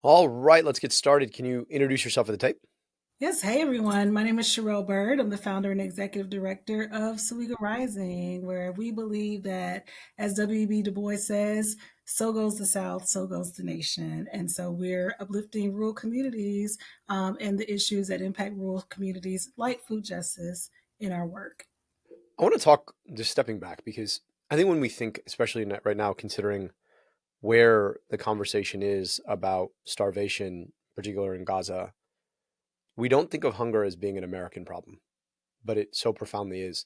All right, let's get started. Can you introduce yourself at the tape? Yes, hey everyone. My name is Sherrell Byrd. I'm the founder and executive director of SOWEGA Rising, where we believe that, as W.B. Du Bois says, so goes the South, so goes the nation. And so we're uplifting rural communities and the issues that impact rural communities, like food justice, in our work. I want to talk just stepping back because I think when we think, especially right now, considering where the conversation is about starvation, particularly in Gaza, we don't think of hunger as being an American problem, but it so profoundly is.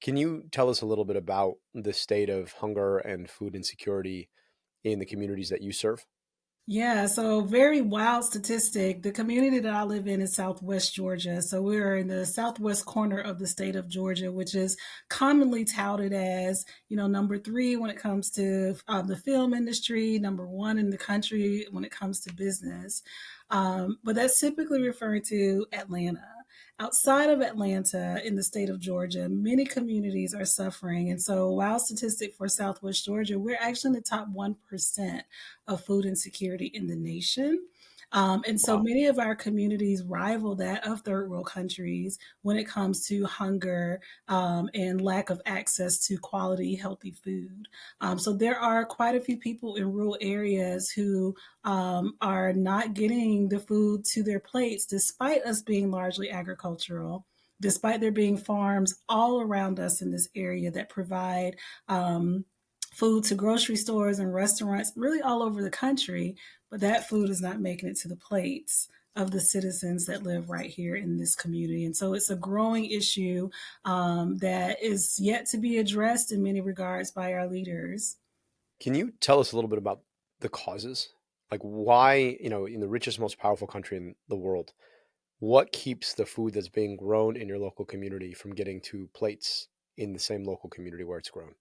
Can you tell us a little bit about the state of hunger and food insecurity in the communities that you serve? Yeah, so very wild statistic. The community that I live in is Southwest Georgia. So we're in the southwest corner of the state of Georgia, which is commonly touted as, number three when it comes to the film industry, number one in the country when it comes to business. But that's typically referring to Atlanta. Outside of Atlanta, in the state of Georgia, many communities are suffering. And so, wild statistic for Southwest Georgia, we're actually in the top 1% of food insecurity in the nation. And so Wow. many of our communities rival that of third world countries when it comes to hunger and lack of access to quality, healthy food. So there are quite a few people in rural areas who are not getting the food to their plates, despite us being largely agricultural. Despite there being farms all around us in this area that provide food to grocery stores and restaurants really all over the country, but that food is not making it to the plates of the citizens that live right here in this community. And so it's a growing issue that is yet to be addressed in many regards by our leaders. Can you tell us a little bit about the causes? Like why, in the richest, most powerful country in the world, what keeps the food that's being grown in your local community from getting to plates in the same local community where it's grown?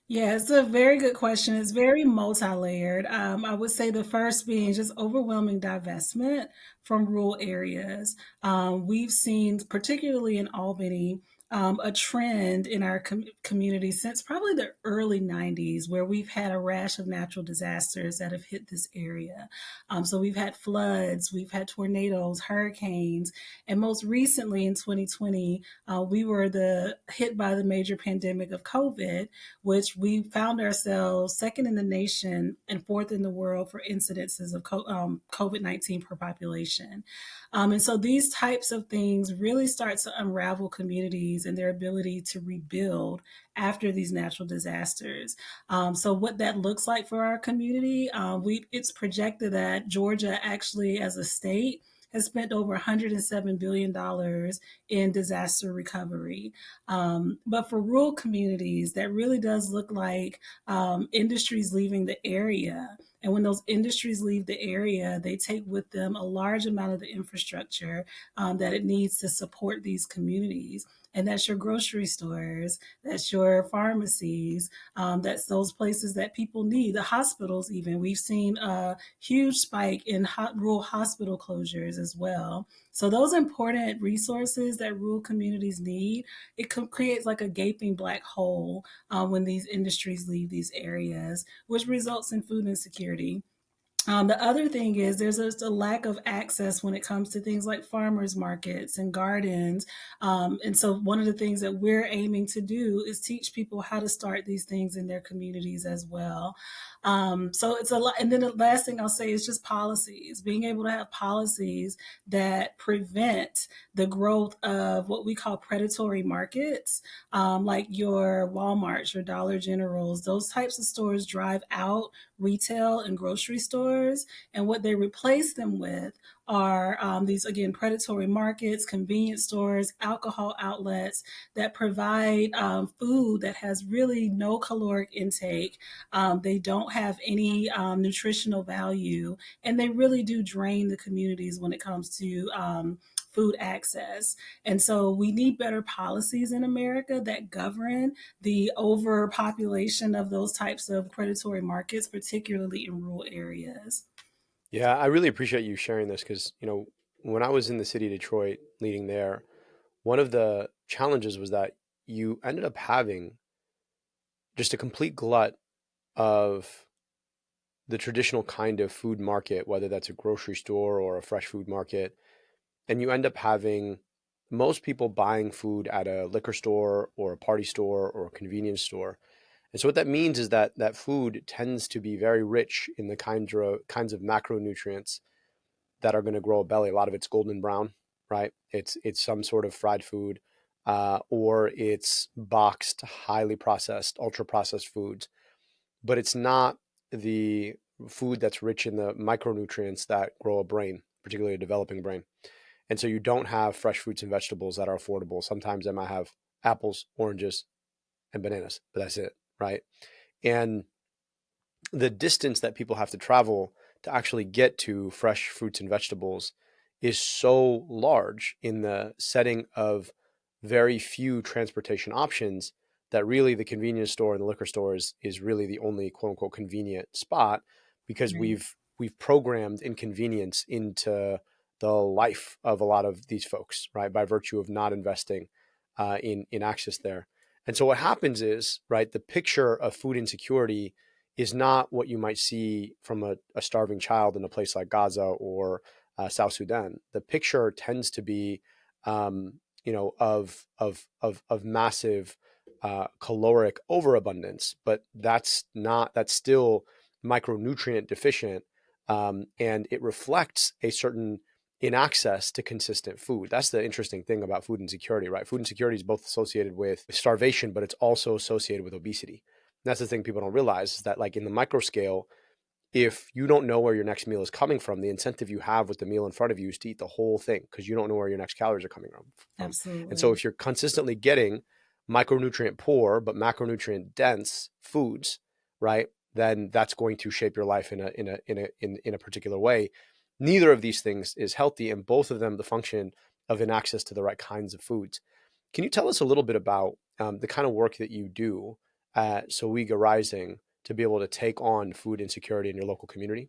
Yeah, it's a very good question. It's very multi-layered. I would say the first being just overwhelming divestment from rural areas. We've seen, particularly in Albany, a trend in our community since probably the early 90s where we've had a rash of natural disasters that have hit this area. So we've had floods, we've had tornadoes, hurricanes, and most recently in 2020, we were hit by the major pandemic of COVID, which we found ourselves second in the nation and fourth in the world for incidences of COVID 19 per population. And so these types of things really start to unravel communities and their ability to rebuild after these natural disasters. So what that looks like for our community, it's projected that Georgia actually, as a state, has spent over $107 billion in disaster recovery. But for rural communities, that really does look like industries leaving the area. And when those industries leave the area, they take with them a large amount of the infrastructure that it needs to support these communities. And that's your grocery stores, that's your pharmacies, that's those places that people need, the hospitals, even. We've seen a huge spike in rural hospital closures as well. So, those important resources that rural communities need, it creates like a gaping black hole when these industries leave these areas, which results in food insecurity. The other thing is there's just a lack of access when it comes to things like farmers markets and gardens. And so one of the things that we're aiming to do is teach people how to start these things in their communities as well. So it's a lot. And then the last thing I'll say is just policies, being able to have policies that prevent the growth of what we call predatory markets, like your Walmarts, your Dollar Generals. Those types of stores drive out retail and grocery stores. And what they replace them with are these, again, predatory markets, convenience stores, alcohol outlets that provide food that has really no caloric intake. They don't have any nutritional value, and they really do drain the communities when it comes to food access. And so we need better policies in America that govern the overpopulation of those types of predatory markets, particularly in rural areas. Yeah, I really appreciate you sharing this because, when I was in the city of Detroit leading there, one of the challenges was that you ended up having just a complete glut of the traditional kind of food market, whether that's a grocery store or a fresh food market, and you end up having most people buying food at a liquor store or a party store or a convenience store. And so what that means is that that food tends to be very rich in the kinds of macronutrients that are going to grow a belly. A lot of it's golden brown, right? It's some sort of fried food, or it's boxed, highly processed, ultra processed foods. But it's not the food that's rich in the micronutrients that grow a brain, particularly a developing brain. And so you don't have fresh fruits and vegetables that are affordable. Sometimes I might have apples, oranges, and bananas, but that's it, right? And the distance that people have to travel to actually get to fresh fruits and vegetables is so large in the setting of very few transportation options that really the convenience store and the liquor store is really the only quote unquote convenient spot, because Right. we've programmed inconvenience into the life of a lot of these folks, right, by virtue of not investing in access there. And so what happens is, right, the picture of food insecurity is not what you might see from a starving child in a place like Gaza or South Sudan. The picture tends to be, of massive caloric overabundance, but that's still micronutrient deficient, and it reflects a certain inaccess to consistent food. That's the interesting thing about food insecurity, right? Food insecurity is both associated with starvation, but it's also associated with obesity. And that's the thing people don't realize, is that like in the micro scale, if you don't know where your next meal is coming from, the incentive you have with the meal in front of you is to eat the whole thing because you don't know where your next calories are coming from. And so Absolutely. if you're consistently getting micronutrient poor but macronutrient dense foods, right, then that's going to shape your life in a particular way. Neither of these things is healthy, and both of them the function of inaccess to the right kinds of foods. Can you tell us a little bit about the kind of work that you do at SOWEGA Rising to be able to take on food insecurity in your local community?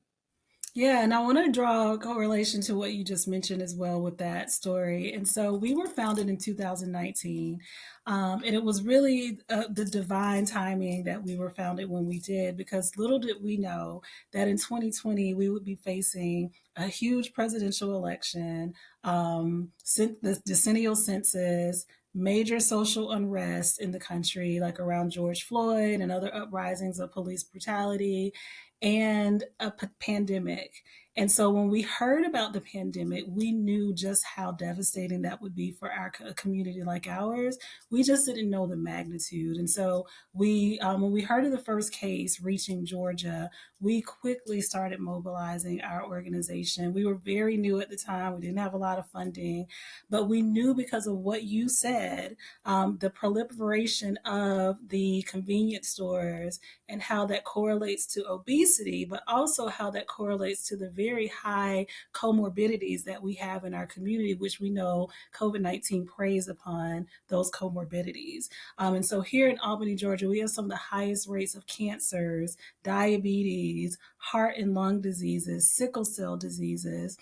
Yeah, and I want to draw a correlation to what you just mentioned as well with that story. And so we were founded in 2019, and it was really the divine timing that we were founded when we did, because little did we know that in 2020 we would be facing a huge presidential election, the decennial census, major social unrest in the country, like around George Floyd and other uprisings of police brutality, and a pandemic. And so when we heard about the pandemic, we knew just how devastating that would be for a community like ours. We just didn't know the magnitude. And so when we heard of the first case reaching Georgia, we quickly started mobilizing our organization. We were very new at the time. We didn't have a lot of funding, but we knew because of what you said, the proliferation of the convenience stores and how that correlates to obesity, but also how that correlates to the very high comorbidities that we have in our community, which we know COVID-19 preys upon those comorbidities. And so here in Albany, Georgia, we have some of the highest rates of cancers, diabetes, heart and lung diseases, sickle cell diseases.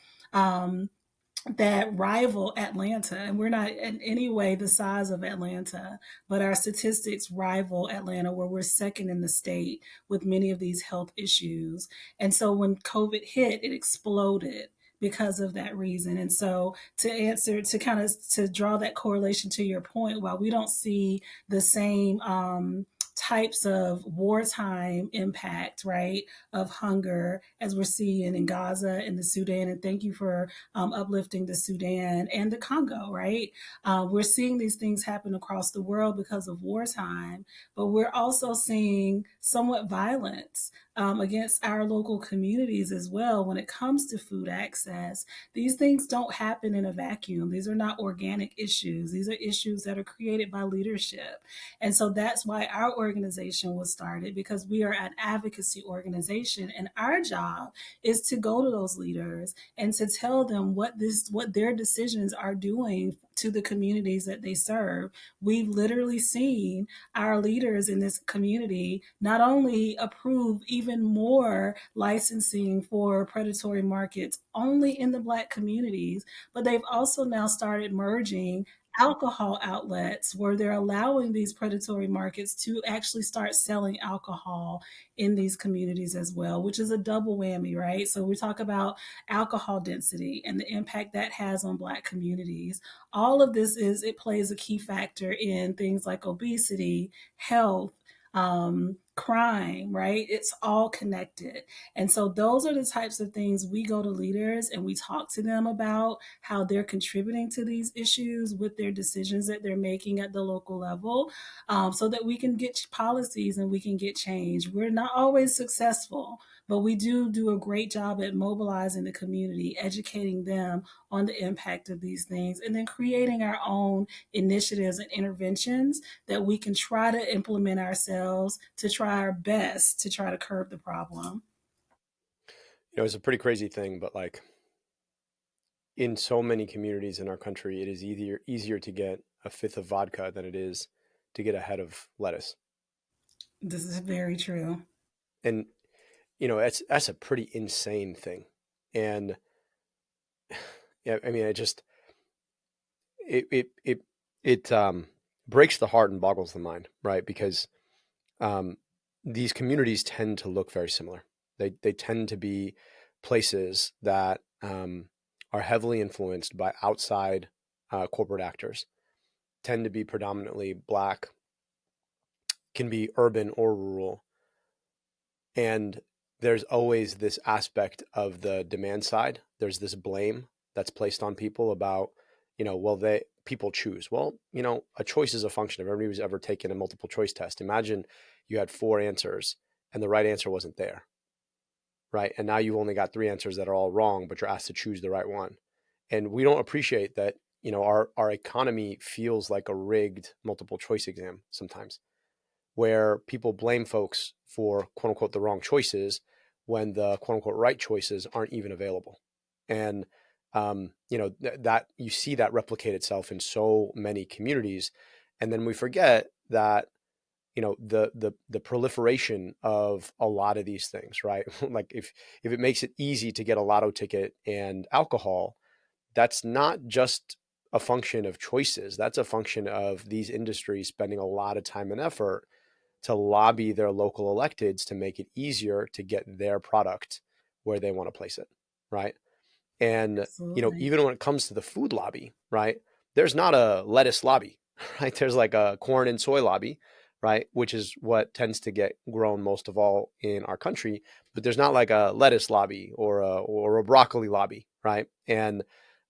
That rival Atlanta. And we're not in any way the size of Atlanta, but our statistics rival Atlanta, where we're second in the state with many of these health issues. And so when COVID hit, it exploded because of that reason. And so to draw that correlation to your point, while we don't see the same types of wartime impact, right, of hunger as we're seeing in Gaza and the Sudan. And thank you for uplifting the Sudan and the Congo, right? We're seeing these things happen across the world because of wartime, but we're also seeing somewhat violence against our local communities as well when it comes to food access. These things don't happen in a vacuum. These are not organic issues. These are issues that are created by leadership. And so that's why our organization was started, because we are an advocacy organization, and our job is to go to those leaders and to tell them what their decisions are doing to the communities that they serve. We've literally seen our leaders in this community not only approve even more licensing for predatory markets only in the Black communities, but they've also now started merging alcohol outlets where they're allowing these predatory markets to actually start selling alcohol in these communities as well, which is a double whammy, right? So we talk about alcohol density and the impact that has on Black communities. All of this is, it plays a key factor in things like obesity, health, crime, right? It's all connected. And so those are the types of things we go to leaders and we talk to them about how they're contributing to these issues with their decisions that they're making at the local level, so that we can get policies and we can get change. We're not always successful, but we do a great job at mobilizing the community, educating them on the impact of these things, and then creating our own initiatives and interventions that we can try to implement ourselves to try our best to try to curb the problem. It's a pretty crazy thing, but like in so many communities in our country, it is easier to get a fifth of vodka than it is to get a head of lettuce. This is very true. And that's a pretty insane thing. And yeah, I mean, it breaks the heart and boggles the mind, right? Because um, these communities tend to look very similar. They tend to be places that are heavily influenced by outside corporate actors, tend to be predominantly Black, can be urban or rural, and there's always this aspect of the demand side. There's this blame that's placed on people about, well, people choose. Well, a choice is a function. If everybody who's ever taken a multiple choice test, imagine you had four answers and the right answer wasn't there, right? And now you've only got three answers that are all wrong, but you're asked to choose the right one. And we don't appreciate that, our economy feels like a rigged multiple choice exam sometimes, where people blame folks for quote unquote the wrong choices when the quote unquote right choices aren't even available. And that you see that replicate itself in so many communities, and then we forget that the proliferation of a lot of these things, right? Like if it makes it easy to get a lotto ticket and alcohol, that's not just a function of choices. That's a function of these industries spending a lot of time and effort to lobby their local electeds to make it easier to get their product where they want to place it, right? And Absolutely. even when it comes to the food lobby, right? There's not a lettuce lobby, right? There's like a corn and soy lobby, right? Which is what tends to get grown most of all in our country. But there's not like a lettuce lobby or a broccoli lobby, right? And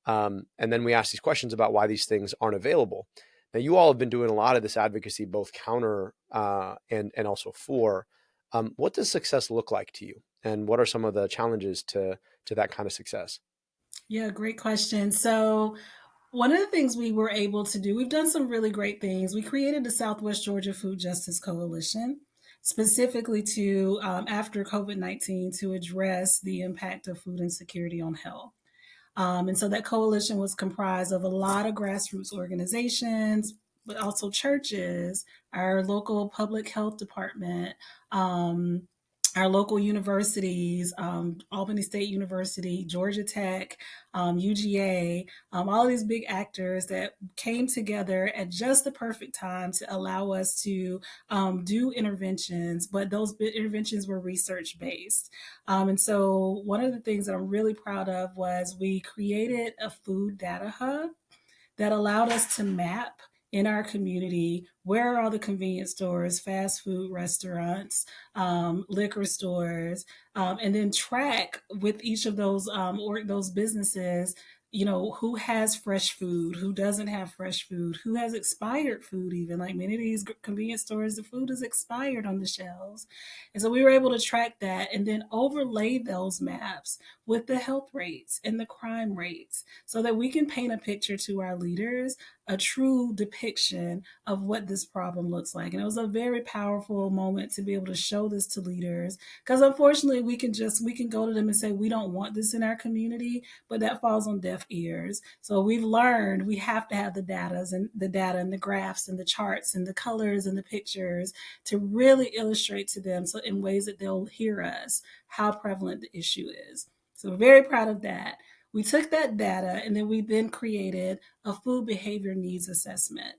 then we ask these questions about why these things aren't available. Now, you all have been doing a lot of this advocacy, both counter and also for. What does success look like to you, and what are some of the challenges to that kind of success? Yeah, great question. So, one of the things we were able to do, we've done some really great things. We created the Southwest Georgia Food Justice Coalition specifically to, after COVID-19, to address the impact of food insecurity on health. And so that coalition was comprised of a lot of grassroots organizations, but also churches, our local public health department, um, our local universities, Albany State University, Georgia Tech, UGA, all of these big actors that came together at just the perfect time to allow us to do interventions, but those interventions were research based. And so one of the things that I'm really proud of was we created a food data hub that allowed us to map in our community where are all the convenience stores, fast food restaurants, liquor stores, and then track with each of those or those businesses, who has fresh food, who doesn't have fresh food, who has expired food. Even like many of these convenience stores, the food is expired on the shelves, and so we were able to track that and then overlay those maps with the health rates and the crime rates so that we can paint a picture to our leaders, a true depiction of what this problem looks like. And it was a very powerful moment to be able to show this to leaders, because unfortunately we can go to them and say we don't want this in our community, but that falls on deaf ears. So we've learned we have to have the data and the graphs and the charts and the colors and the pictures to really illustrate to them so in ways that they'll hear us how prevalent the issue is. So we're very proud of that. We took that data and then we then created a food behavior needs assessment.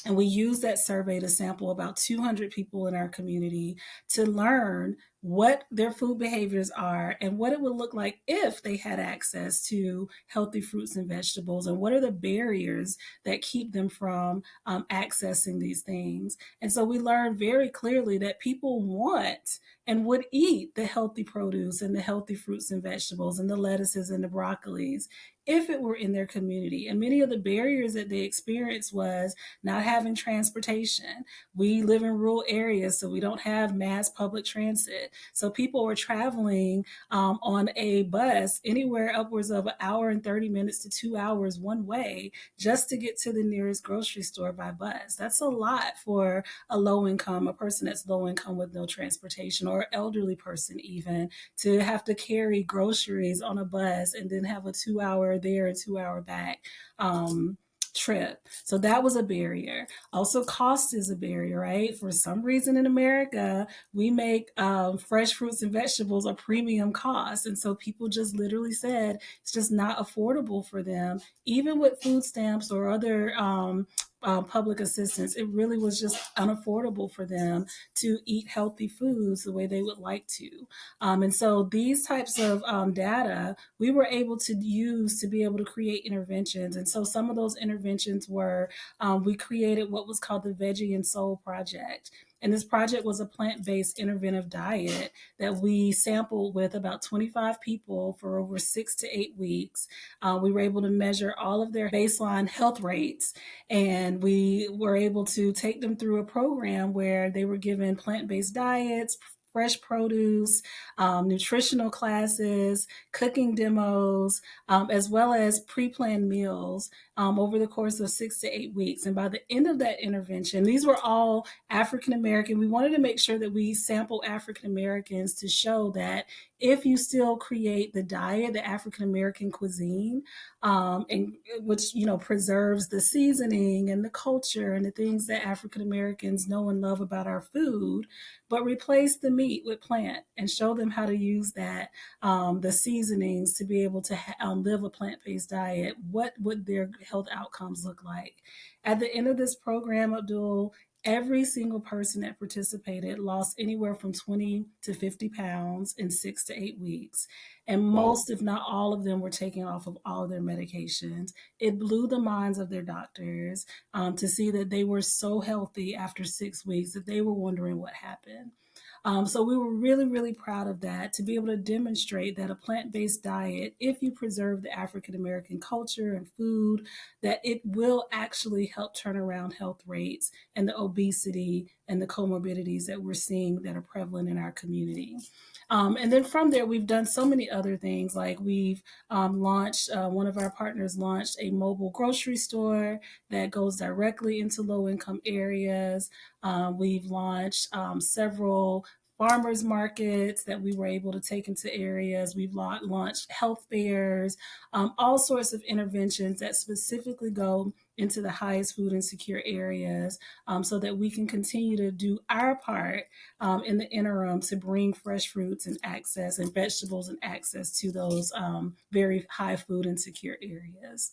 And we used that survey to sample about 200 people in our community to learn what their food behaviors are and what it would look like if they had access to healthy fruits and vegetables, and what are the barriers that keep them from accessing these things. And so we learned very clearly that people want and would eat the healthy produce and the healthy fruits and vegetables and the lettuces and the broccolis if it were in their community. And many of the barriers that they experienced was not having transportation. We live in rural areas, so we don't have mass public transit. So people were traveling on a bus anywhere upwards of an hour and 30 minutes to 2 hours one way just to get to the nearest grocery store by bus. That's a lot for a person that's low income with no transportation, or elderly person even, to have to carry groceries on a bus and then have a 2 hour there and 2 hour back trip. So that was a barrier. Also, cost is a barrier, right? For some reason in America, we make fresh fruits and vegetables a premium cost. And so people just literally said it's just not affordable for them, even with food stamps or other public assistance. It really was just unaffordable for them to eat healthy foods the way they would like to. And so these types of data we were able to use to be able to create interventions. And so some of those interventions were we created what was called the Veggie and Soul Project. And this project was a plant-based interventive diet that we sampled with about 25 people for over 6 to 8 weeks. We were able to measure all of their baseline health rates, and we were able to take them through a program where they were given plant-based diets, fresh produce, nutritional classes, cooking demos, as well as pre-planned meals over the course of 6 to 8 weeks. And by the end of that intervention, these were all African American. We wanted to make sure that we sample African Americans to show that if you still create the diet, the African American cuisine, and which preserves the seasoning and the culture and the things that African Americans know and love about our food, but replace the meat with plant and show them how to use that, the seasonings, to be able to live a plant-based diet. What would their health outcomes look like? At the end of this program, Abdul, every single person that participated lost anywhere from 20 to 50 pounds in 6 to 8 weeks. And Wow. most, if not all of them, were taken off of all of their medications. It blew the minds of their doctors to see that they were so healthy after 6 weeks that they were wondering what happened. So we were really, really proud of that, to be able to demonstrate that a plant-based diet, if you preserve the African American culture and food, that it will actually help turn around health rates and the obesity and the comorbidities that we're seeing that are prevalent in our community. And then from there, we've done so many other things. Like we've launched, one of our partners launched a mobile grocery store that goes directly into low income areas. We've launched several farmers markets that we were able to take into areas. We've launched health fairs, all sorts of interventions that specifically go into the highest food insecure areas, so that we can continue to do our part in the interim to bring fresh fruits and access and vegetables and access to those very high food insecure areas.